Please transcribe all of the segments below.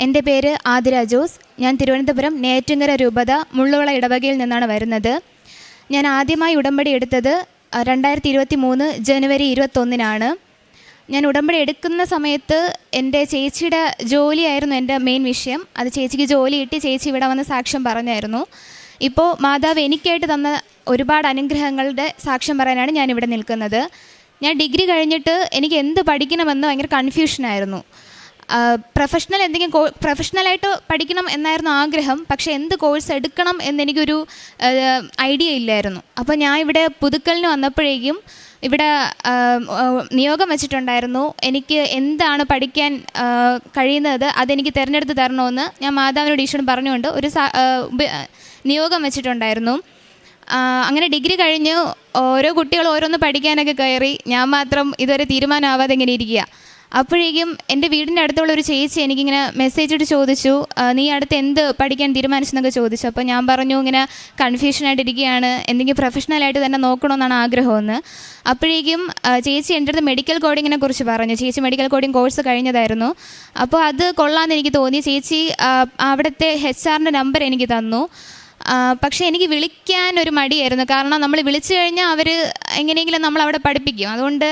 എൻ്റെ പേര് ആതിര ജോസ്. ഞാൻ തിരുവനന്തപുരം നെയ്യാറ്റിൻകര രൂപത മുള്ളുവിള ഇടവകയിൽ നിന്നാണ് വരുന്നത്. ഞാൻ ആദ്യമായി ഉടമ്പടി എടുത്തത് 2023 ജനുവരി 21-നാണ്. ഞാൻ ഉടമ്പടി എടുക്കുന്ന സമയത്ത് എൻ്റെ ചേച്ചിയുടെ ജോലിയായിരുന്നു എൻ്റെ മെയിൻ വിഷയം. അത് ചേച്ചിക്ക് ജോലി കിട്ടി, ചേച്ചി ഇവിടെ വന്ന് സാക്ഷ്യം പറഞ്ഞായിരുന്നു. ഇപ്പോൾ മാതാവ് എനിക്കായിട്ട് തന്ന ഒരുപാട് അനുഗ്രഹങ്ങളുടെ സാക്ഷ്യം പറയാനാണ് ഞാനിവിടെ നിൽക്കുന്നത്. ഞാൻ ഡിഗ്രി കഴിഞ്ഞിട്ട് എനിക്ക് എന്ത് പഠിക്കണമെന്ന് ഭയങ്കര കൺഫ്യൂഷനായിരുന്നു. പ്രൊഫഷണലായിട്ട് പഠിക്കണം എന്നായിരുന്നു ആഗ്രഹം. പക്ഷേ എന്ത് കോഴ്സ് എടുക്കണം എന്നെനിക്കൊരു ഐഡിയ ഇല്ലായിരുന്നു. അപ്പോൾ ഞാൻ ഇവിടെ പുതുക്കലിന് വന്നപ്പോഴേക്കും ഇവിടെ നിയോഗം വെച്ചിട്ടുണ്ടായിരുന്നു. എനിക്ക് എന്താണ് പഠിക്കാൻ കഴിയുന്നത് അതെനിക്ക് തിരഞ്ഞെടുത്ത് തരണമെന്ന് ഞാൻ മാതാവിനോട് ഈശ്വരൻ പറഞ്ഞുകൊണ്ട് ഒരു നിയോഗം വെച്ചിട്ടുണ്ടായിരുന്നു. അങ്ങനെ ഡിഗ്രി കഴിഞ്ഞ് ഓരോ കുട്ടികൾ ഓരോന്ന് പഠിക്കാനൊക്കെ കയറി. ഞാൻ മാത്രം ഇതുവരെ തീരുമാനമാവാതെ ഇങ്ങനെ ഇരിക്കുക. അപ്പോഴേക്കും എൻ്റെ വീടിൻ്റെ അടുത്തുള്ള ഒരു ചേച്ചി എനിക്കിങ്ങനെ മെസ്സേജ് ഇട്ട് ചോദിച്ചു, നീ അടുത്ത് എന്ത് പഠിക്കാൻ തീരുമാനിച്ചെന്നൊക്കെ ചോദിച്ചു. അപ്പോൾ ഞാൻ പറഞ്ഞു, ഇങ്ങനെ കൺഫ്യൂഷനായിട്ടിരിക്കുകയാണ്, എന്തെങ്കിലും പ്രൊഫഷണലായിട്ട് തന്നെ നോക്കണമെന്നാണ് ആഗ്രഹമെന്ന്. അപ്പോഴേക്കും ചേച്ചി എൻ്റെ അടുത്ത് മെഡിക്കൽ കോഡിങ്ങിനെ കുറിച്ച് പറഞ്ഞു. ചേച്ചി മെഡിക്കൽ കോഡിങ് കോഴ്സ് കഴിഞ്ഞതായിരുന്നു. അപ്പോൾ അത് കൊള്ളാമെന്ന് എനിക്ക് തോന്നി. ചേച്ചി അവിടുത്തെ HR-ൻ്റെ നമ്പർ എനിക്ക് തന്നു. പക്ഷേ എനിക്ക് വിളിക്കാൻ ഒരു മടിയായിരുന്നു. കാരണം നമ്മൾ വിളിച്ചു കഴിഞ്ഞാൽ അവർ എങ്ങനെയെങ്കിലും നമ്മളവിടെ പഠിപ്പിക്കും. അതുകൊണ്ട്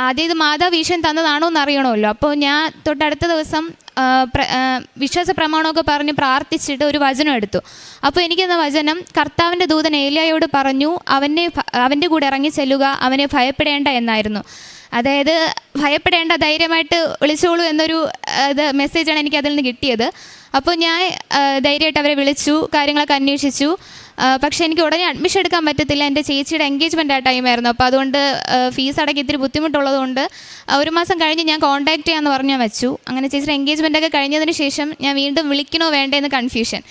ആദ്യം ഇത് മാതാവ് ഈശ്വരൻ തന്നതാണോ എന്ന് അറിയണമല്ലോ. അപ്പോൾ ഞാൻ തൊട്ടടുത്ത ദിവസം വിശ്വാസ പ്രമാണമൊക്കെ പറഞ്ഞ് പ്രാർത്ഥിച്ചിട്ട് ഒരു വചനം എടുത്തു. അപ്പോൾ എനിക്കെന്ന വചനം, കർത്താവിൻ്റെ ദൂതൻ ഏലിയായോട് പറഞ്ഞു, അവൻ്റെ കൂടെ ഇറങ്ങി ചെല്ലുക, അവനെ ഭയപ്പെടേണ്ട എന്നായിരുന്നു. അതായത് ഭയപ്പെടേണ്ട, ധൈര്യമായിട്ട് വിളിച്ചോളൂ എന്നൊരു മെസ്സേജാണ് എനിക്ക് അതിൽ നിന്ന് കിട്ടിയത്. അപ്പോൾ ഞാൻ ധൈര്യമായിട്ട് അവരെ വിളിച്ചു, കാര്യങ്ങളൊക്കെ അന്വേഷിച്ചു. പക്ഷേ എനിക്ക് ഉടനെ അഡ്മിഷൻ എടുക്കാൻ പറ്റത്തില്ല. എൻ്റെ ചേച്ചിയുടെ എൻഗേജ്മെൻ്റ് ആ ടൈമായിരുന്നു. അപ്പോൾ അതുകൊണ്ട് ഫീസ് അടയ്ക്ക് ഇത്തിരി ബുദ്ധിമുട്ടുള്ളതുകൊണ്ട് ഒരു മാസം കഴിഞ്ഞ് ഞാൻ കോൺടാക്ട് ചെയ്യാമെന്ന് പറഞ്ഞാൽ വെച്ചു. അങ്ങനെ ചേച്ചിയുടെ എൻഗേജ്മെൻ്റൊക്കെ കഴിഞ്ഞതിന് ശേഷം ഞാൻ വീണ്ടും വിളിക്കണോ വേണ്ടേന്ന് കൺഫ്യൂഷൻ.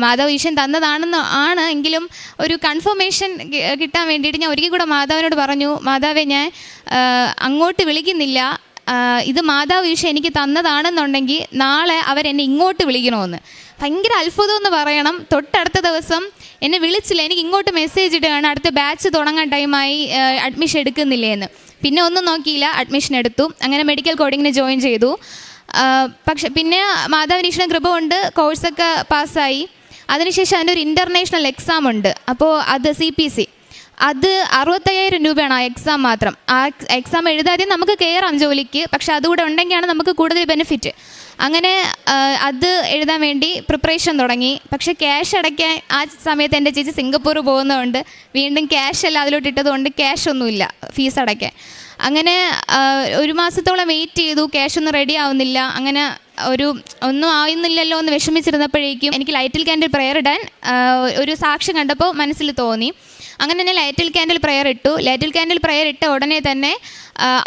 മാതാവ് ഈശ്വരൻ തന്നതാണെന്ന് എങ്കിലും ഒരു കൺഫർമേഷൻ കിട്ടാൻ വേണ്ടിയിട്ട് ഞാൻ ഒരിക്കൽ കൂടെ മാതാവിനോട് പറഞ്ഞു, മാതാവേ ഞാൻ അങ്ങോട്ട് വിളിക്കുന്നില്ല, ഇത് മാതാവ് ഈശ്വരൻ എനിക്ക് തന്നതാണെന്നുണ്ടെങ്കിൽ നാളെ അവരെന്നെ ഇങ്ങോട്ട് വിളിക്കണമെന്ന്. ഭയങ്കര അത്ഭുതം എന്ന് പറയണം. തൊട്ടടുത്ത ദിവസം എന്നെ വിളിച്ചില്ല, എനിക്ക് ഇങ്ങോട്ട് മെസ്സേജ് ഇടുകയാണ്, അടുത്ത ബാച്ച് തുടങ്ങാൻ ടൈമായി, അഡ്മിഷൻ എടുക്കുന്നില്ലേ എന്ന്. പിന്നെ ഒന്നും നോക്കിയില്ല, അഡ്മിഷൻ എടുത്തു. അങ്ങനെ മെഡിക്കൽ കോഡിങ്ങിന് ജോയിൻ ചെയ്തു. പക്ഷെ പിന്നെ മാതാവിന് ഈശ്വരൻ കൃപ കൊണ്ട് കോഴ്സൊക്കെ പാസ്സായി. അതിനുശേഷം അതിൻ്റെ ഒരു ഇൻ്റർനാഷണൽ എക്സാം ഉണ്ട്. അപ്പോൾ അത് CPC, അത് 65,000 രൂപയാണ് ആ എക്സാം മാത്രം. ആ എക്സാം എഴുതാതെ നമുക്ക് കയറാം ജോലിക്ക്, പക്ഷെ അതുകൂടെ ഉണ്ടെങ്കിലാണ് നമുക്ക് കൂടുതൽ ബെനിഫിറ്റ്. അങ്ങനെ അത് എഴുതാൻ വേണ്ടി പ്രിപ്പറേഷൻ തുടങ്ങി. പക്ഷേ ക്യാഷ് അടയ്ക്കാൻ ആ സമയത്ത് എൻ്റെ ചേച്ചി സിംഗപ്പൂർ പോകുന്നതുകൊണ്ട് വീണ്ടും ക്യാഷ് എല്ലാം അതിലോട്ട് ഇട്ടതുകൊണ്ട് ക്യാഷ് ഒന്നുമില്ല ഫീസ് അടയ്ക്കാൻ. അങ്ങനെ ഒരു മാസത്തോളം വെയിറ്റ് ചെയ്തു, ക്യാഷ് ഒന്നും റെഡി ആവുന്നില്ല. അങ്ങനെ ഒന്നും ആവുന്നില്ലല്ലോ എന്ന് വിഷമിച്ചിരുന്നപ്പോഴേക്കും എനിക്ക് ലൈറ്റിൽ ക്യാൻഡിൽ പ്രെയർ ഇടാൻ ഒരു സാക്ഷ്യം കണ്ടപ്പോൾ മനസ്സിൽ തോന്നി. അങ്ങനെ ഞാൻ ലൈറ്റിൽ ക്യാൻഡിൽ പ്രെയർ ഇട്ടു. ലൈറ്റിൽ ക്യാൻഡിൽ പ്രെയർ ഇട്ട ഉടനെ തന്നെ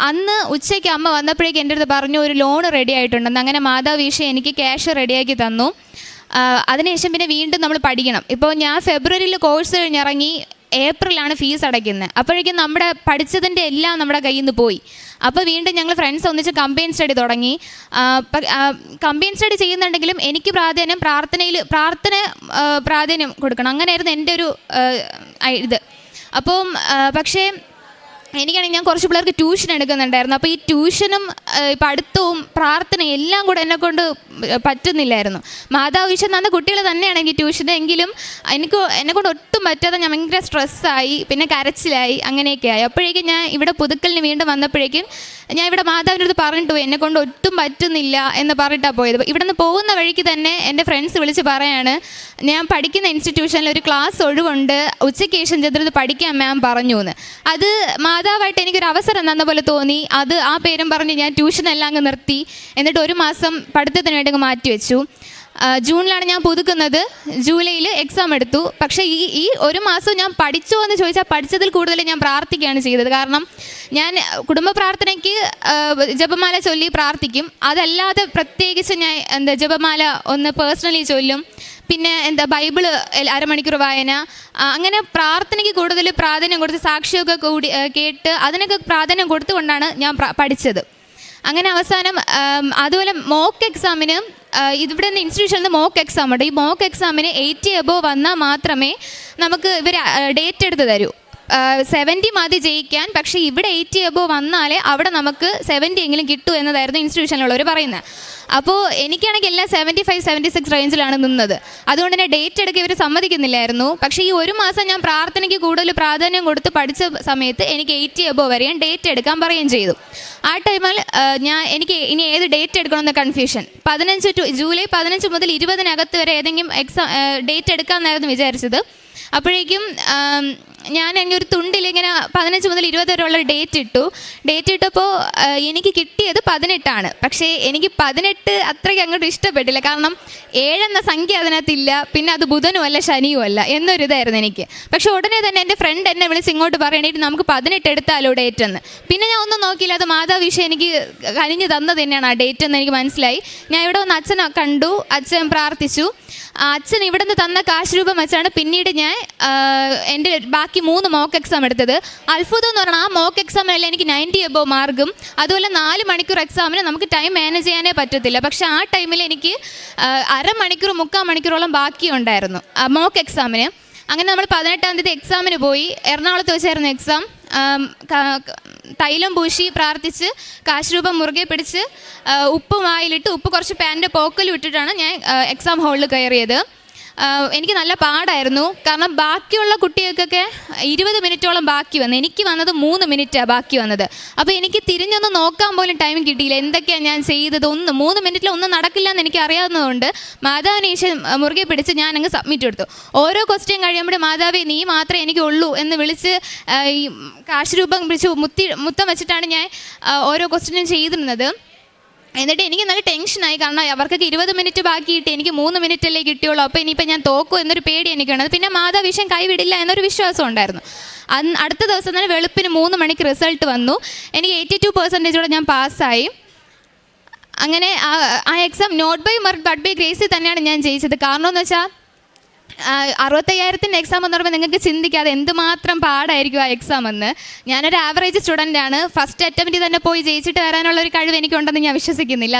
അന്ന് ഉച്ചയ്ക്ക് അമ്മ വന്നപ്പോഴേക്കും എൻ്റെ അടുത്ത് പറഞ്ഞു, ഒരു ലോൺ റെഡി ആയിട്ടുണ്ടെന്ന്. അങ്ങനെ മാതാവ് ഈശ്വരൻ എനിക്ക് ക്യാഷ് റെഡിയാക്കി തന്നു. അതിനുശേഷം പിന്നെ വീണ്ടും നമ്മൾ പഠിക്കണം. ഇപ്പോൾ ഞാൻ ഫെബ്രുവരിയിൽ കോഴ്സ് കഴിഞ്ഞിറങ്ങി, ഏപ്രിലാണ് ഫീസ് അടയ്ക്കുന്നത്. അപ്പോഴേക്കും നമ്മുടെ പഠിച്ചതിൻ്റെ എല്ലാം നമ്മുടെ കയ്യിൽ നിന്ന് പോയി. അപ്പോൾ വീണ്ടും ഞങ്ങൾ ഫ്രണ്ട്സ് ഒന്നിച്ച് കമ്പൈൻ സ്റ്റഡി തുടങ്ങി. കമ്പൈൻ സ്റ്റഡി ചെയ്യുന്നുണ്ടെങ്കിലും എനിക്ക് പ്രാധാന്യം കൊടുക്കണം, അങ്ങനെയായിരുന്നു എൻ്റെ ഒരു ഇത്. അപ്പം പക്ഷേ എനിക്കാണെങ്കിൽ ഞാൻ കുറച്ച് പിള്ളേർക്ക് ട്യൂഷൻ എടുക്കുന്നുണ്ടായിരുന്നു. അപ്പോൾ ഈ ട്യൂഷനും പഠിത്തവും പ്രാർത്ഥനയും എല്ലാം കൂടെ എന്നെക്കൊണ്ട് പറ്റുന്നില്ലായിരുന്നു. മാതാവ് ഈശ്വരൻ തന്ന കുട്ടികൾ തന്നെയാണെങ്കിൽ ട്യൂഷൻ, എങ്കിലും എന്നെക്കൊണ്ട് ഒട്ടും പറ്റാതെ ഞാൻ ഭയങ്കര സ്ട്രെസ്സായി, പിന്നെ കരച്ചിലായി, അങ്ങനെയൊക്കെ ആയി. അപ്പോഴേക്കും ഞാൻ ഇവിടെ പുതുക്കലിന് വീണ്ടും വന്നപ്പോഴേക്കും ഞാൻ ഇവിടെ മാതാവിൻ്റെ അടുത്ത് പറഞ്ഞിട്ട് പോയി, എന്നെക്കൊണ്ട് ഒട്ടും പറ്റുന്നില്ല എന്ന് പറഞ്ഞിട്ടാണ് പോയത്. ഇവിടെ നിന്ന് പോകുന്ന വഴിക്ക് തന്നെ എൻ്റെ ഫ്രണ്ട്സ് വിളിച്ച് പറയാണ്, ഞാൻ പഠിക്കുന്ന ഇൻസ്റ്റിറ്റ്യൂഷനിൽ ഒരു ക്ലാസ് ഒഴിവുണ്ട്, ഉച്ചയ്ക്ക് ശേഷം ചെന്നിട്ട് പഠിക്കാൻ മാം പറഞ്ഞു എന്ന്. അത് മാതാവായിട്ട് എനിക്കൊരു അവസരം തന്ന പോലെ തോന്നി. ആ പേരും പറഞ്ഞ് ഞാൻ ട്യൂഷനെല്ലാം അങ്ങ് നിർത്തി. എന്നിട്ട് ഒരു മാസം പഠിത്തത്തിന് വേണ്ടി അങ്ങ് മാറ്റിവെച്ചു. ജൂണിലാണ് ഞാൻ പുതുക്കുന്നത്. ജൂലൈയിൽ എക്സാം എടുത്തു. പക്ഷേ ഈ ഒരു മാസം ഞാൻ പഠിച്ചോ എന്ന് ചോദിച്ചാൽ പഠിച്ചതിൽ കൂടുതൽ ഞാൻ പ്രാർത്ഥിക്കുകയാണ് ചെയ്തത്. കാരണം ഞാൻ കുടുംബ പ്രാർത്ഥനയ്ക്ക് ജപമാല ചൊല്ലി പ്രാർത്ഥിക്കും. അതല്ലാതെ പ്രത്യേകിച്ച് ഞാൻ ജപമാല ഒന്ന് പേഴ്സണലി ചൊല്ലും. പിന്നെ ബൈബിള് അരമണിക്കൂർ വായന, അങ്ങനെ പ്രാർത്ഥനയ്ക്ക് കൂടുതൽ പ്രാധാന്യം കൊടുത്ത് സാക്ഷിയൊക്കെ കൂടി കേട്ട് അതിനൊക്കെ പ്രാധാന്യം കൊടുത്തുകൊണ്ടാണ് ഞാൻ പഠിച്ചത്. അങ്ങനെ അവസാനം അതുപോലെ മോക്ക് എക്സാമിന് ഇവിടെ നിന്ന് ഇൻസ്റ്റിറ്റ്യൂഷനിൽ നിന്ന് മോക്ക് എക്സാം ഉണ്ട്. ഈ മോക്ക് എക്സാമിന് 80 above വന്നാൽ മാത്രമേ നമുക്ക് ഇവർ ഡേറ്റ് എടുത്ത് തരൂ. 70 മതി ജയിക്കാൻ, പക്ഷേ ഇവിടെ 80 എബോവ് വന്നാലേ അവിടെ നമുക്ക് 70 എങ്കിലും കിട്ടൂ എന്നതായിരുന്നു ഇൻസ്റ്റിറ്റ്യൂഷനിലുള്ളവർ പറയുന്നത്. അപ്പോൾ എനിക്കാണെങ്കിൽ എല്ലാം 75-76 റേഞ്ചിലാണ് നിന്നത്. അതുകൊണ്ട് തന്നെ ഡേറ്റ് എടുക്കുക ഇവർ സമ്മതിക്കുന്നില്ലായിരുന്നു. പക്ഷേ ഈ ഒരു മാസം ഞാൻ പ്രാർത്ഥനയ്ക്ക് കൂടുതൽ പ്രാധാന്യം കൊടുത്ത് പഠിച്ച സമയത്ത് എനിക്ക് 80 എബോവ് വരെയും ഡേറ്റ് എടുക്കാൻ പറയുകയും ചെയ്തു. ആ ടൈമിൽ എനിക്ക് ഇനി ഏത് ഡേറ്റ് എടുക്കണമെന്ന കൺഫ്യൂഷൻ. ജൂലൈ 15 മുതൽ 20 വരെ ഏതെങ്കിലും ഡേറ്റ് എടുക്കാമെന്നായിരുന്നു വിചാരിച്ചത്. അപ്പോഴേക്കും ഞാൻ എൻ്റെ ഒരു തുണ്ടിൽ ഇങ്ങനെ 15 മുതൽ 20 വരെയുള്ള ഡേറ്റ് ഇട്ടപ്പോൾ എനിക്ക് കിട്ടിയത് 18ആണ്. പക്ഷേ എനിക്ക് 18 അത്രയ്ക്ക് അങ്ങോട്ട് ഇഷ്ടപ്പെട്ടില്ല. കാരണം 7 എന്ന സംഖ്യ അതിനകത്തില്ല, പിന്നെ അത് ബുധനും അല്ല ശനിയും അല്ല എന്നൊരിതായിരുന്നു എനിക്ക്. പക്ഷേ ഉടനെ തന്നെ എൻ്റെ ഫ്രണ്ട് എന്നെ വിളിച്ച് ഇങ്ങോട്ട് പറയണേറ്റ് നമുക്ക് 18 എടുത്താലോ ഡേറ്റ് എന്ന്. പിന്നെ ഞാൻ ഒന്നും നോക്കിയില്ല, അത് മാതാവിഷയം എനിക്ക് കനിഞ്ഞ് തന്നത് തന്നെയാണ് ആ ഡേറ്റ് എന്ന് എനിക്ക് മനസ്സിലായി. ഞാൻ ഇവിടെ വന്ന് അച്ഛനെ കണ്ടു, അച്ഛൻ പ്രാർത്ഥിച്ചു. അച്ഛൻ ഇവിടെ നിന്ന് തന്ന കാശ് രൂപം വെച്ചാണ് പിന്നീട് ഞാൻ എൻ്റെ ബാക്കി 3 മോക്ക് എക്സാം എടുത്തത്. അത്ഭുതം എന്ന് പറഞ്ഞാൽ ആ മോക്ക് എക്സാമിനെല്ലാം എനിക്ക് 90 എബോവ് മാർക്കും. അതുപോലെ 4 മണിക്കൂർ എക്സാമിന് നമുക്ക് ടൈം മാനേജ് ചെയ്യാനേ പറ്റത്തില്ല. പക്ഷേ ആ ടൈമിൽ എനിക്ക് അരമണിക്കൂർ 3/4 മണിക്കൂറോളം ബാക്കിയുണ്ടായിരുന്നു മോക്ക് എക്സാമിന്. അങ്ങനെ നമ്മൾ 18-ാം തീയതി എക്സാമിന് പോയി. എറണാകുളത്ത് വെച്ചായിരുന്നു എക്സാം. തൈലം പൂശി പ്രാർത്ഥിച്ച് കാശ് രൂപം മുറുകെ പിടിച്ച് ഉപ്പ് വായിലിട്ട് ഉപ്പ് കുറച്ച് പാൻ്റെ പോക്കലും ഇട്ടിട്ടാണ് ഞാൻ എക്സാം ഹാളിൽ കയറിയത്. എനിക്ക് നല്ല പാടായിരുന്നു. കാരണം ബാക്കിയുള്ള കുട്ടികൾക്കൊക്കെ 20 മിനിറ്റോളം ബാക്കി വന്നു. എനിക്ക് വന്നത് 3 മിനിറ്റാണ് ബാക്കി വന്നത്. അപ്പോൾ എനിക്ക് തിരിഞ്ഞൊന്ന് നോക്കാൻ പോലും ടൈം കിട്ടിയില്ല. എന്തൊക്കെയാണ് ഞാൻ ചെയ്തത് 3 മിനിറ്റിൽ ഒന്നും നടക്കില്ല എന്ന് എനിക്ക് അറിയാവുന്നതുകൊണ്ട് മാതാവിനെ മുറുകെ പിടിച്ച് ഞാൻ അങ്ങ് സബ്മിറ്റ് എടുത്തു. ഓരോ ക്വസ്റ്റ്യൻ കഴിയുമ്പോഴും മാതാവേ നീ മാത്രമേ എനിക്കുള്ളൂ എന്ന് വിളിച്ച് ഈ കാശ് രൂപം പിടിച്ച് മുത്തം വെച്ചിട്ടാണ് ഞാൻ ഓരോ ക്വസ്റ്റ്യനും ചെയ്തിരുന്നത്. എന്നിട്ട് എനിക്ക് നല്ല ടെൻഷനായി. കാരണം അവർക്കൊക്കെ 20 മിനിറ്റ് ബാക്കിയിട്ട് എനിക്ക് 3 മിനിറ്റല്ലേ കിട്ടിയുള്ളൂ. അപ്പോൾ ഇനിയിപ്പോൾ ഞാൻ തോക്കും എന്നൊരു പേടി എനിക്കുണ്ട്. പിന്നെ മാതാവിഷയം കൈവിടില്ല എന്നൊരു വിശ്വാസം ഉണ്ടായിരുന്നു. അടുത്ത ദിവസം തന്നെ വെളുപ്പിന് 3 മണിക്ക് റിസൾട്ട് വന്നു. എനിക്ക് 82% ഞാൻ പാസ്സായി. അങ്ങനെ ആ exam not by merit but by ഗ്രേസിൽ തന്നെയാണ് ഞാൻ ജയിച്ചത്. കാരണം എന്ന് വെച്ചാൽ 65,000 എക്സാം എന്ന് പറയുമ്പോൾ നിങ്ങൾക്ക് ചിന്തിക്കാതെ എന്തുമാത്രം പാടായിരിക്കും ആ എക്സാം എന്ന്. ഞാനൊരു ആവറേജ് സ്റ്റുഡൻ്റാണ്. ഫസ്റ്റ് അറ്റംപ്റ്റ് തന്നെ പോയി ജയിച്ചിട്ട് വരാനുള്ള ഒരു കഴിവ് എനിക്കുണ്ടെന്ന് ഞാൻ വിശ്വസിക്കുന്നില്ല.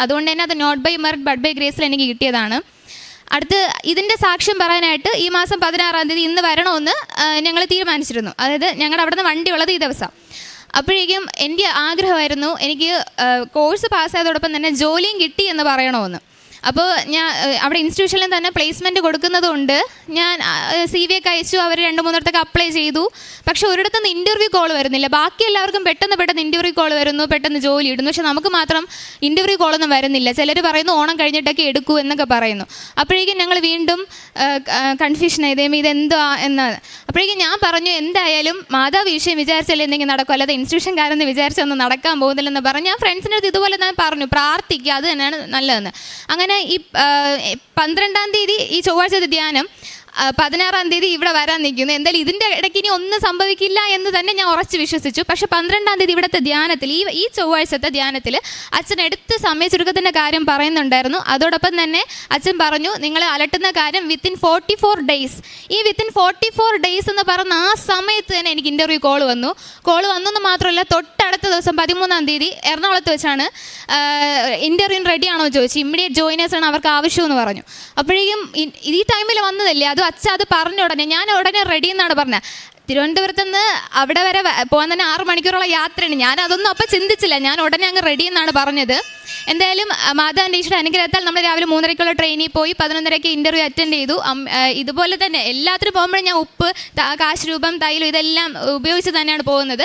അതുകൊണ്ട് തന്നെ അത് not by merit but by ഗ്രേസിൽ എനിക്ക് കിട്ടിയതാണ്. അടുത്ത് ഇതിൻ്റെ സാക്ഷ്യം പറയാനായിട്ട് ഈ മാസം 16-ാം തീയതി ഇന്ന് വരണമെന്ന് ഞങ്ങൾ തീരുമാനിച്ചിരുന്നു. അതായത് ഞങ്ങളുടെ അവിടെ നിന്ന് വണ്ടി ഉള്ളത് ഈ ദിവസം. അപ്പോഴേക്കും എൻ്റെ ആഗ്രഹമായിരുന്നു എനിക്ക് കോഴ്സ് പാസ്സായതോടൊപ്പം തന്നെ ജോലിയും കിട്ടി എന്ന് പറയണമെന്ന്. അപ്പോൾ ഞാൻ അവിടെ ഇൻസ്റ്റിറ്റ്യൂഷനിൽ തന്നെ പ്ലേസ്മെൻറ്റ് കൊടുക്കുന്നതുകൊണ്ട് ഞാൻ CV ഒക്കെ അയച്ചു. അവർ 2-3 അപ്ലൈ ചെയ്തു. പക്ഷേ ഒരിടത്തുനിന്ന് ഇൻ്റർവ്യൂ കോൾ വരുന്നില്ല. ബാക്കി എല്ലാവർക്കും പെട്ടെന്ന് ഇൻ്റർവ്യൂ കോൾ വരുന്നു, പെട്ടെന്ന് ജോലി ഇടുന്നു. പക്ഷെ നമുക്ക് മാത്രം ഇൻ്റർവ്യൂ കോളൊന്നും വരുന്നില്ല. ചിലർ പറയുന്നു ഓണം കഴിഞ്ഞിട്ടൊക്കെ എടുക്കൂ എന്നൊക്കെ പറയുന്നു. അപ്പോഴേക്കും ഞങ്ങൾ വീണ്ടും കൺഫ്യൂഷൻ ഇതെന്തോ എന്നാണ്. അപ്പോഴേക്കും ഞാൻ പറഞ്ഞു എന്തായാലും മാതാവ് വിഷയം വിചാരിച്ചാൽ എന്തെങ്കിലും നടക്കും, അല്ലാതെ ഇൻസ്റ്റിറ്റ്യൂഷൻകാരെന്ന് വിചാരിച്ചൊന്നും നടക്കാൻ പോകുന്നില്ലെന്ന് പറഞ്ഞു. ഞാൻ ഫ്രണ്ട്സിൻ്റെ അടുത്ത് ഇതുപോലെ ഞാൻ പറഞ്ഞു പ്രാർത്ഥിക്കുക, അത് തന്നെയാണ് നല്ലതെന്ന്. അങ്ങനെ ഈ 12-ാം തീയതി ഈ ചൊവ്വാഴ്ച ധ്യാനം, 16-ാം തീയതി ഇവിടെ വരാൻ നിൽക്കുന്നു. എന്തായാലും ഇതിൻ്റെ ഇടയ്ക്ക് ഇനി ഒന്നും സംഭവിക്കില്ല എന്ന് തന്നെ ഞാൻ ഉറച്ച് വിശ്വസിച്ചു. പക്ഷേ 12-ാം തീയതി ഇവിടുത്തെ ധ്യാനത്തിൽ ഈ ചൊവ്വാഴ്ചത്തെ ധ്യാനത്തിൽ അച്ഛൻ എടുത്ത് സമയ ചുരുക്കത്തിൻ്റെ കാര്യം പറയുന്നുണ്ടായിരുന്നു. അതോടൊപ്പം തന്നെ അച്ഛൻ പറഞ്ഞു നിങ്ങൾ അലട്ടുന്ന കാര്യം വിത്തിൻ 44 ഡേയ്സ്. ഈ വിത്തിൻ 44 ഡേയ്സ് എന്ന് പറഞ്ഞ ആ സമയത്ത് തന്നെ എനിക്ക് ഇൻ്റർവ്യൂ കോൾ വന്നെന്ന് മാത്രമല്ല തൊട്ടടുത്ത ദിവസം 13-ാം തീയതി എറണാകുളത്ത് വെച്ചാണ് ഇൻ്റർവ്യൂവിന് റെഡിയാണോ ചോദിച്ചു. ഇമ്മീഡിയറ്റ് ജോയിനേഴ്സാണ് അവർക്ക് ആവശ്യമെന്ന് പറഞ്ഞു. അപ്പോഴേക്കും ഈ ടൈമിൽ വന്നതല്ലേ, അത് അച്ഛൻ അത് പറഞ്ഞ ഉടനെ ഞാൻ ഉടനെ റെഡി എന്നാണ് പറഞ്ഞത്. തിരുവനന്തപുരത്ത് നിന്ന് അവിടെ വരെ പോകാൻ തന്നെ 6 മണിക്കൂറോളം യാത്രയാണ്. ഞാൻ അതൊന്നും അപ്പം ചിന്തിച്ചില്ല. ഞാൻ ഉടനെ അങ്ങ് റെഡി എന്നാണ് പറഞ്ഞത്. എന്തായാലും മാതാവിൻ്റെ ഈശ്വര അനുഗ്രഹത്താൽ നമ്മൾ രാവിലെ 3:30 ട്രെയിനിൽ പോയി 11:30 ഇൻ്റർവ്യൂ അറ്റൻഡ് ചെയ്തു. ഇതുപോലെ തന്നെ എല്ലാത്തിനും പോകുമ്പോഴും ഞാൻ ഉപ്പ്, കാശ് രൂപം, തൈലം ഇതെല്ലാം ഉപയോഗിച്ച് തന്നെയാണ് പോകുന്നത്.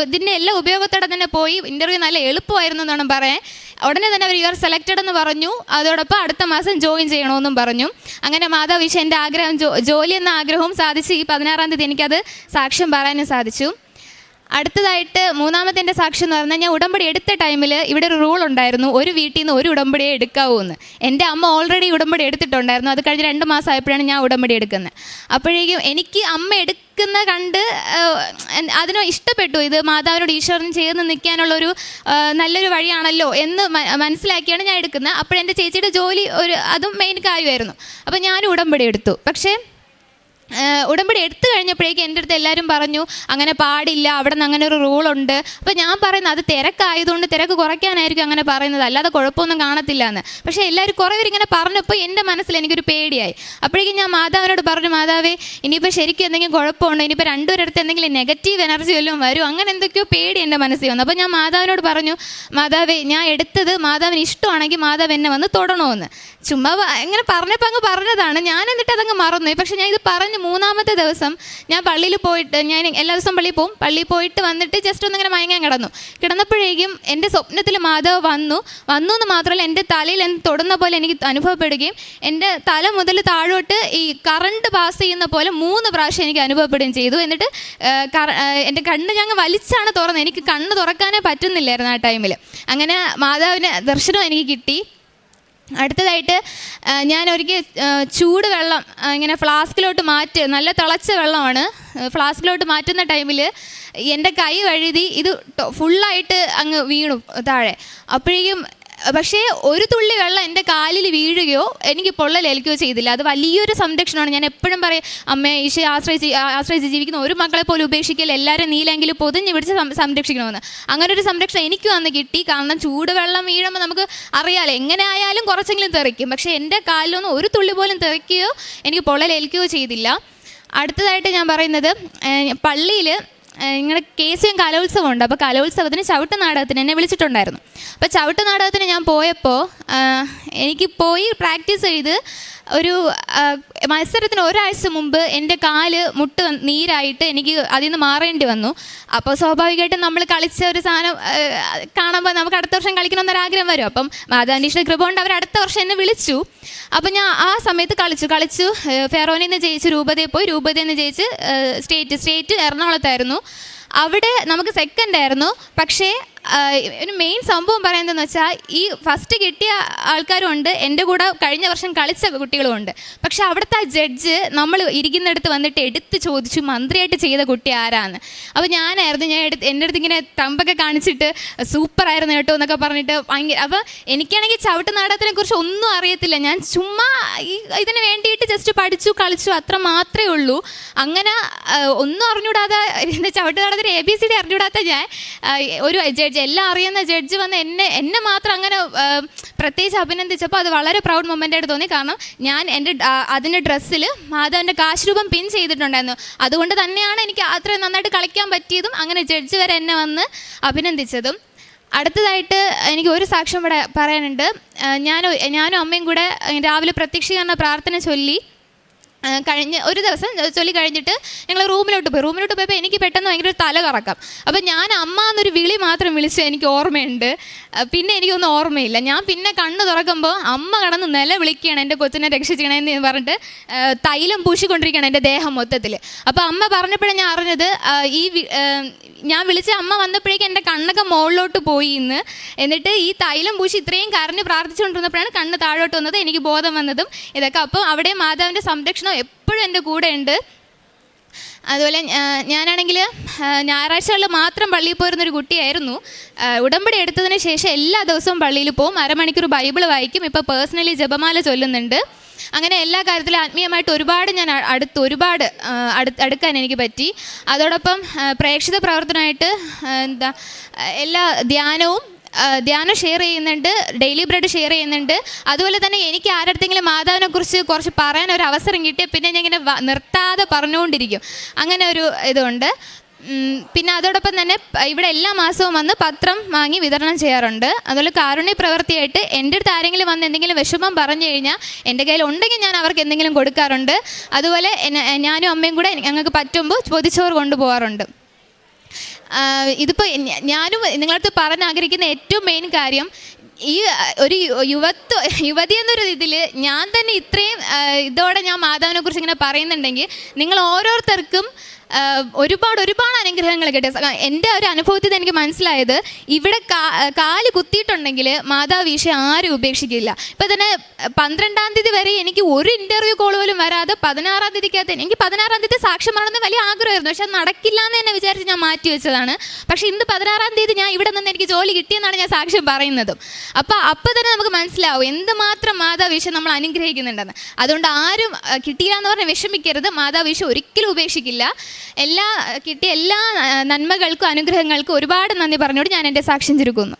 ഇതിൻ്റെ എല്ലാ ഉപയോഗത്തോടെ തന്നെ പോയി. ഇൻ്റർവ്യൂ നല്ല എളുപ്പമായിരുന്നു എന്നാണ് പറയാൻ. ഉടനെ തന്നെ അവർ യു ആർ സെലക്റ്റഡ് എന്ന് പറഞ്ഞു. അതോടൊപ്പം അടുത്ത മാസം ജോയിൻ ചെയ്യണമെന്നും പറഞ്ഞു. അങ്ങനെ മാതാവിഷ എൻ്റെ ആഗ്രഹം ജോലി എന്ന ആഗ്രഹവും സാധിച്ച് ഈ 16-ാം തീയതി എനിക്കത് സാക്ഷ്യം പറയാനും സാധിച്ചു. അടുത്തതായിട്ട് 3-ാമത്തെ എൻ്റെ സാക്ഷ്യം എന്ന് പറഞ്ഞാൽ ഞാൻ ഉടമ്പടി എടുത്ത ടൈമിൽ ഇവിടെ ഒരു റൂൾ ഉണ്ടായിരുന്നു, ഒരു വീട്ടിൽ നിന്ന് ഒരു ഉടമ്പടിയെ എടുക്കാവൂ എന്ന്. എൻ്റെ അമ്മ ഓൾറെഡി ഉടമ്പടി എടുത്തിട്ടുണ്ടായിരുന്നു. അത് കഴിഞ്ഞ് 2 മാസം ആയപ്പോഴാണ് ഞാൻ ഉടമ്പടി എടുക്കുന്നത്. അപ്പോഴേക്കും എനിക്ക് അമ്മ എടുക്കുന്ന കണ്ട് അതിന് ഇഷ്ടപ്പെട്ടു. ഇത് മാതാവിനോട് ഈശ്വരൻ ചേർന്ന് നിൽക്കാനുള്ളൊരു നല്ലൊരു വഴിയാണല്ലോ എന്ന് മനസ്സിലാക്കിയാണ് ഞാൻ എടുക്കുന്നത്. അപ്പോഴെൻ്റെ ചേച്ചിയുടെ ജോലി അതും മെയിൻ കാര്യമായിരുന്നു. അപ്പോൾ ഞാൻ ഉടമ്പടി എടുത്തു. പക്ഷേ ഉടമ്പടി എടുത്തു കഴിഞ്ഞപ്പോഴേക്കും എൻ്റെ അടുത്ത് എല്ലാവരും പറഞ്ഞു അങ്ങനെ പാടില്ല, അവിടെ നിന്ന് അങ്ങനെ ഒരു റൂളുണ്ട്. അപ്പോൾ ഞാൻ പറയുന്നത് അത് തിരക്കായതുകൊണ്ട് തിരക്ക് കുറയ്ക്കാനായിരിക്കും അങ്ങനെ പറയുന്നത്, അല്ലാതെ കുഴപ്പമൊന്നും കാണത്തില്ല എന്ന്. പക്ഷേ എല്ലാവരും കുറേ പേരിങ്ങനെ പറഞ്ഞപ്പോൾ എൻ്റെ മനസ്സിൽ എനിക്കൊരു പേടിയായി. അപ്പോഴേക്കും ഞാൻ മാതാവിനോട് പറഞ്ഞു, മാതാവേ ഇനിയിപ്പോൾ ശരിക്കും എന്തെങ്കിലും കുഴപ്പമുണ്ടോ, ഇനിയിപ്പോൾ രണ്ടുപേരടുത്ത് എന്തെങ്കിലും നെഗറ്റീവ് എനർജി വല്ലതും വരും, അങ്ങനെ എന്തൊക്കെയോ പേടി എൻ്റെ മനസ്സിൽ വന്നു. അപ്പോൾ ഞാൻ മാതാവിനോട് പറഞ്ഞു, മാതാവേ ഞാൻ എടുത്തത് മാതാവിന് ഇഷ്ടമാണെങ്കിൽ മാതാവ് എന്നെ വന്ന് തൊടണമെന്ന്. ചുമ്മാ ഇങ്ങനെ പറഞ്ഞപ്പോൾ അങ്ങ് പറഞ്ഞതാണ്. ഞാൻ എന്നിട്ട് അതങ്ങ് മറന്നു. പക്ഷേ ഞാൻ ഇത് പറഞ്ഞ് 3-ാമത്തെ ദിവസം ഞാൻ പള്ളിയിൽ പോയിട്ട്, ഞാൻ എല്ലാ ദിവസവും പള്ളിയിൽ പോയിട്ട് വന്നിട്ട് ജസ്റ്റ് ഒന്നിങ്ങനെ മയങ്ങാൻ കിടന്നപ്പോഴേക്കും എൻ്റെ സ്വപ്നത്തിൽ മാതാവ് വന്നു എന്ന് മാത്രമല്ല, എൻ്റെ തലയിൽ എന്ത് തൊടുന്ന പോലെ എനിക്ക് അനുഭവപ്പെടുകയും എൻ്റെ തല മുതൽ താഴോട്ട് ഈ കറണ്ട് പാസ് ചെയ്യുന്ന പോലെ 3 പ്രാവശ്യം എനിക്ക് അനുഭവപ്പെടുകയും ചെയ്തു. എന്നിട്ട് എൻ്റെ കണ്ണ് ഞങ്ങൾ വലിച്ചാണ് തുറന്നത്, എനിക്ക് കണ്ണ് തുറക്കാനേ പറ്റുന്നില്ലായിരുന്നു ആ ടൈമിൽ. അങ്ങനെ മാതാവിന് ദർശനം എനിക്ക് കിട്ടി. അടുത്തതായിട്ട് ഞാൻ ഒരിക്കൽ ചൂടുവെള്ളം ഇങ്ങനെ ഫ്ലാസ്കിലോട്ട് നല്ല തിളച്ച വെള്ളമാണ്, ഫ്ലാസ്കിലോട്ട് മാറ്റുന്ന ടൈമിൽ എൻ്റെ കൈ വഴുതി ഇത് ഫുള്ളായിട്ട് അങ്ങ് വീണു താഴെ. അപ്പോഴേക്കും പക്ഷേ ഒരു തുള്ളി വെള്ളം എൻ്റെ കാലിൽ വീഴുകയോ എനിക്ക് പൊള്ളലേൽക്കുകയോ ചെയ്തില്ല. അത് വലിയൊരു സംരക്ഷണമാണ്. ഞാൻ എപ്പോഴും പറയും, അമ്മയെ ഈശോയെ ആശ്രയിച്ച് ജീവിക്കുന്ന ഒരു മക്കളെ പോലും ഉപേക്ഷിക്കൽ, എല്ലാവരും നീലെങ്കിൽ പൊതിഞ്ഞ് പിടിച്ച് സംരക്ഷിക്കണമെന്ന്. അങ്ങനെ ഒരു സംരക്ഷണം എനിക്കും അന്ന് കിട്ടി. കാരണം ചൂടുവെള്ളം വീഴുമ്പോൾ നമുക്ക് അറിയാമല്ലോ, എങ്ങനെ ആയാലും കുറച്ചെങ്കിലും തെറിക്കും. പക്ഷേ എൻ്റെ കാലിലൊന്നും ഒരു തുള്ളി പോലും തെറിക്കുകയോ എനിക്ക് പൊള്ളലേൽക്കുകയോ ചെയ്തില്ല. അടുത്തതായിട്ട് ഞാൻ പറയുന്നത്, പള്ളിയിൽ ഇങ്ങനെ KCM കലോത്സവം ഉണ്ട്. അപ്പോൾ കലോത്സവത്തിന് ചവിട്ട് നാടകത്തിന് എന്നെ വിളിച്ചിട്ടുണ്ടായിരുന്നു. അപ്പോൾ ചവിട്ട് നാടകത്തിന് ഞാൻ പോയപ്പോൾ എനിക്ക് പോയി പ്രാക്ടീസ് ചെയ്ത് ഒരു മത്സരത്തിന് ഒരാഴ്ച മുമ്പ് എൻ്റെ മുട്ട് നീരായിട്ട് എനിക്ക് അതിൽ നിന്ന് മാറേണ്ടി വന്നു. അപ്പോൾ സ്വാഭാവികമായിട്ടും നമ്മൾ കളിച്ച ഒരു സാധനം കാണുമ്പോൾ നമുക്ക് അടുത്ത വർഷം കളിക്കണമെന്നൊരാഗ്രഹം വരും. അപ്പം മാതാവിൻ്റെ കൃപ കൊണ്ട് അവർ അടുത്ത വർഷം എന്നെ വിളിച്ചു. അപ്പം ഞാൻ ആ സമയത്ത് കളിച്ചു. ഫെറോനിൽ നിന്ന് ജയിച്ച് രൂപതയിൽ പോയി, രൂപതയിൽ നിന്ന് ജയിച്ച് സ്റ്റേറ്റ് എറണാകുളത്തായിരുന്നു. അവിടെ നമുക്ക് സെക്കൻഡ് ആയിരുന്നു. പക്ഷേ ഒരു മെയിൻ സംഭവം പറയുന്നതെന്ന് വെച്ചാൽ, ഈ ഫസ്റ്റ് കിട്ടിയ ആൾക്കാരും ഉണ്ട്, എൻ്റെ കൂടെ കഴിഞ്ഞ വർഷം കളിച്ച കുട്ടികളും ഉണ്ട്. പക്ഷെ അവിടുത്തെ ആ ജഡ്ജ് നമ്മൾ ഇരിക്കുന്നിടത്ത് വന്നിട്ട് എടുത്ത് ചോദിച്ചു, മന്ത്രിയായിട്ട് ചെയ്ത കുട്ടി ആരാന്ന്. അപ്പോൾ ഞാനായിരുന്നു. എൻ്റെ അടുത്ത് ഇങ്ങനെ തമ്പൊക്കെ കാണിച്ചിട്ട് സൂപ്പറായിരുന്നു കേട്ടോ എന്നൊക്കെ പറഞ്ഞിട്ട് ഭയങ്കര. അപ്പോൾ എനിക്കാണെങ്കിൽ ചവിട്ട് നാടകത്തിനെ കുറിച്ച് ഒന്നും അറിയത്തില്ല. ഞാൻ ചുമ്മാ ഇതിന് വേണ്ടിയിട്ട് ജസ്റ്റ് പഠിച്ചു കളിച്ചു, അത്ര മാത്രമേ ഉള്ളൂ. അങ്ങനെ ഒന്നും അറിഞ്ഞൂടാതെ, ചവിട്ട് നാടകത്തിന് ABCD അറിഞ്ഞൂടാത്ത ഞാൻ ഒരു ജഡ്ജ്, എല്ലാം അറിയുന്ന ജഡ്ജ് വന്ന് എന്നെ മാത്രം അങ്ങനെ പ്രത്യേകിച്ച് അഭിനന്ദിച്ചപ്പോൾ അത് വളരെ പ്രൗഡ് മൊമെൻ്റായിട്ട് തോന്നി. കാരണം ഞാൻ അതിൻ്റെ ഡ്രസ്സിൽ മാധവൻ്റെ കാശ് രൂപം പിൻ ചെയ്തിട്ടുണ്ടായിരുന്നു. അതുകൊണ്ട് തന്നെയാണ് എനിക്ക് അത്രയും നന്നായിട്ട് കളിക്കാൻ പറ്റിയതും അങ്ങനെ ജഡ്ജ് വരെ എന്നെ വന്ന് അഭിനന്ദിച്ചതും. അടുത്തതായിട്ട് എനിക്ക് ഒരു സാക്ഷ്യം ഇവിടെ പറയാനുണ്ട്. ഞാനും അമ്മയും കൂടെ രാവിലെ പ്രത്യക്ഷീകരണ പ്രാർത്ഥന ചൊല്ലി ഒരു ദിവസം ചൊല്ലി കഴിഞ്ഞിട്ട് ഞങ്ങൾ റൂമിലോട്ട് പോയപ്പോൾ എനിക്ക് പെട്ടെന്ന് ഭയങ്കര ഒരു തല കറക്കാം. അപ്പം ഞാൻ അമ്മ എന്നൊരു വിളി മാത്രം വിളിച്ച് എനിക്ക് ഓർമ്മയുണ്ട്. പിന്നെ എനിക്കൊന്നും ഓർമ്മയില്ല. ഞാൻ പിന്നെ കണ്ണ് തുറക്കുമ്പോൾ അമ്മ കടന്ന് വിളിക്കുകയാണ്, എൻ്റെ കൊച്ചിനെ രക്ഷിക്കണമെന്ന് പറഞ്ഞിട്ട് തൈലം പൂശിക്കൊണ്ടിരിക്കുകയാണ് എൻ്റെ ദേഹം മൊത്തത്തിൽ. അപ്പോൾ അമ്മ പറഞ്ഞപ്പോഴാണ് ഞാൻ അറിഞ്ഞത്, ഞാൻ വിളിച്ച അമ്മ വന്നപ്പോഴേക്കും എൻ്റെ കണ്ണൊക്കെ മുകളിലോട്ട് പോയി എന്നിട്ട് ഈ തൈലം പൂശി ഇത്രയും കരഞ്ഞ് പ്രാർത്ഥിച്ചുകൊണ്ടിരുന്നപ്പോഴാണ് കണ്ണ് താഴോട്ട് വന്നത്, എനിക്ക് ബോധം വന്നതും ഇതൊക്കെ. അപ്പോൾ അവിടെ മാതാവിൻ്റെ സംരക്ഷണം എപ്പോഴും എൻ്റെ കൂടെ ഉണ്ട്. അതുപോലെ ഞാനാണെങ്കിൽ ഞായറാഴ്ചകളിൽ മാത്രം പള്ളിയിൽ പോയിരുന്നൊരു കുട്ടിയായിരുന്നു. ഉടമ്പടി എടുത്തതിന് ശേഷം എല്ലാ ദിവസവും പള്ളിയിൽ പോകും, അരമണിക്കൂർ ബൈബിൾ വായിക്കും. ഇപ്പോൾ പേഴ്സണലി ജപമാല ചൊല്ലുന്നുണ്ട്. അങ്ങനെ എല്ലാ കാര്യത്തിലും ആത്മീയമായിട്ട് ഒരുപാട് ഞാൻ അടുക്കാൻ എനിക്ക് പറ്റി. അതോടൊപ്പം പ്രേക്ഷിത പ്രവർത്തനമായിട്ട് എല്ലാ ധ്യാനം ഷെയർ ചെയ്യുന്നുണ്ട്, ഡെയിലി ബ്രെഡ് ഷെയർ ചെയ്യുന്നുണ്ട്. അതുപോലെ തന്നെ എനിക്ക് ആരടുത്തെങ്കിലും മാതാവിനെ കുറിച്ച് കുറച്ച് പറയാൻ ഒരു അവസരം കിട്ടിയാൽ പിന്നെ ഞാൻ ഇങ്ങനെ നിർത്താതെ പറഞ്ഞുകൊണ്ടിരിക്കും. അങ്ങനെ ഒരു ഇതുണ്ട്. പിന്നെ അതോടൊപ്പം തന്നെ ഇവിടെ എല്ലാ മാസവും വന്ന് പത്രം വാങ്ങി വിതരണം ചെയ്യാറുണ്ട്. അതുപോലെ കാരുണ്യ പ്രവൃത്തിയായിട്ട് എൻ്റെ അടുത്ത് ആരെങ്കിലും വന്ന് എന്തെങ്കിലും വിഷമം പറഞ്ഞു കഴിഞ്ഞാൽ എൻ്റെ കയ്യിൽ ഉണ്ടെങ്കിൽ ഞാൻ അവർക്ക് എന്തെങ്കിലും കൊടുക്കാറുണ്ട്. അതുപോലെ ഞാനും അമ്മയും കൂടെ ഞങ്ങൾക്ക് പറ്റുമ്പോൾ പൊതിച്ചോറ് കൊണ്ടുപോകാറുണ്ട്. ഇതിപ്പോൾ ഞാനും നിങ്ങളടുത്ത് പറഞ്ഞാഗ്രഹിക്കുന്ന ഏറ്റവും മെയിൻ കാര്യം, ഈ ഒരു യുവതി എന്നൊരു ഇതിൽ ഞാൻ തന്നെ ഇത്രയും ഇതോടെ ഞാൻ മാതാവിനെ കുറിച്ച് ഇങ്ങനെ പറയുന്നുണ്ടെങ്കിൽ നിങ്ങൾ ഓരോരുത്തർക്കും ഒരുപാട് അനുഗ്രഹങ്ങൾ കിട്ടിയ എൻ്റെ ഒരു അനുഭവത്തിൽ എനിക്ക് മനസ്സിലായത് ഇവിടെ കാല് കുത്തിയിട്ടുണ്ടെങ്കിൽ മാതാവ് ഈശോ ആരും ഉപേക്ഷിക്കില്ല. ഇപ്പം തന്നെ 12-ാം തീയതി വരെ എനിക്ക് ഒരു ഇൻ്റർവ്യൂ കോൾ പോലും വരാതെ 16-ാം തീയതിക്കകത്ത് എനിക്ക് 16-ാം തീയതി സാക്ഷ്യം പറയണമെന്ന് വലിയ ആഗ്രഹമായിരുന്നു. പക്ഷെ അത് നടക്കില്ല എന്ന് തന്നെ വിചാരിച്ച് ഞാൻ മാറ്റി വെച്ചതാണ്. പക്ഷേ ഇന്ന് 16-ാം തീയതി ഞാൻ ഇവിടെ നിന്ന് എനിക്ക് ജോലി കിട്ടിയെന്നാണ് ഞാൻ സാക്ഷ്യം പറയുന്നതും. അപ്പോൾ തന്നെ നമുക്ക് മനസ്സിലാവും എന്തുമാത്രം മാതാവ് ഈശോ നമ്മൾ അനുഗ്രഹിക്കുന്നുണ്ടെന്ന്. അതുകൊണ്ട് ആരും കിട്ടിയില്ല എന്ന് പറഞ്ഞ് വിഷമിക്കരുത്. മാതാവ് ഈശോ ഒരിക്കലും ഉപേക്ഷിക്കില്ല. കിട്ടിയ എല്ലാ നന്മകൾക്കും അനുഗ്രഹങ്ങൾക്കും ഒരുപാട് നന്ദി പറഞ്ഞുകൊണ്ട് ഞാൻ എൻ്റെ സാക്ഷ്യം ചുരുക്കുന്നു.